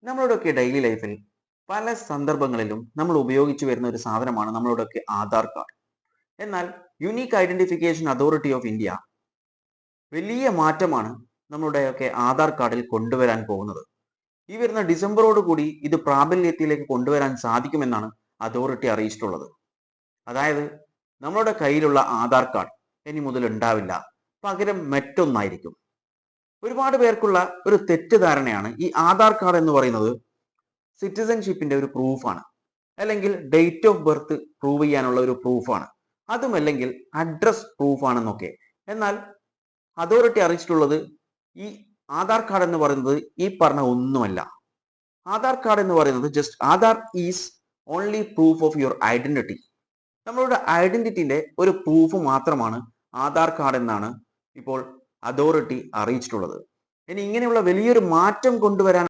നമ്മളുടെയൊക്കെ ഡെയിലി ലൈഫിൽ പല സന്ദർഭങ്ങളിലും നമ്മൾ ഉപയോഗിച്ചു വരുന്ന ഒരു സാധനമാണ് നമ്മളുടെയൊക്കെ ആധാർ കാർഡ്. എന്നാൽ unique identification authority of India വലിയ മാറ്റമാണ് നമ്മളുടെയൊക്കെ ആധാർ കാർഡിൽ കൊണ്ടുവരാൻ പോകുന്നത്. ഈ വരുന്ന ഡിസംബറോട് കൂടി ഇത് പ്രാബല്യത്തിലേക്ക് കൊണ്ടുവരാൻ സാധിക്കുമെന്നാണ് അതോറിറ്റി അറിയിച്ചിട്ടുള്ളത്. അതായത് നമ്മളുടെ കയ്യിലുള്ള ആധാർ കാർഡ് ഇനി മുതൽ ഉണ്ടാവില്ല, പകരം മറ്റൊന്നായിരിക്കും. ഒരുപാട് പേർക്കുള്ള ഒരു തെറ്റിദ്ധാരണയാണ് ഈ ആധാർ കാർഡ് എന്ന് പറയുന്നത് സിറ്റിസൺഷിപ്പിന്റെ ഒരു പ്രൂഫാണ്, അല്ലെങ്കിൽ ഡേറ്റ് ഓഫ് ബർത്ത് പ്രൂവ് ചെയ്യാനുള്ള ഒരു പ്രൂഫാണ്, അതുമല്ലെങ്കിൽ അഡ്രസ് പ്രൂഫാണെന്നൊക്കെ. എന്നാൽ അതോറിറ്റി അറിയിച്ചിട്ടുള്ളത് ഈ ആധാർ കാർഡ് എന്ന് പറയുന്നത് ഈ പറഞ്ഞ ഒന്നുമല്ല. ആധാർ കാർഡ് എന്ന് പറയുന്നത് just Aadhaar is only proof of your identity. നമ്മളുടെ ഐഡന്റിറ്റിന്റെ ഒരു പ്രൂഫ് മാത്രമാണ് ആധാർ കാർഡ് എന്നാണ് ഇപ്പോൾ അതോറിറ്റി അറിയിച്ചിട്ടുള്ളത്. ഇനി ഇങ്ങനെയുള്ള വലിയൊരു മാറ്റം കൊണ്ടുവരാൻ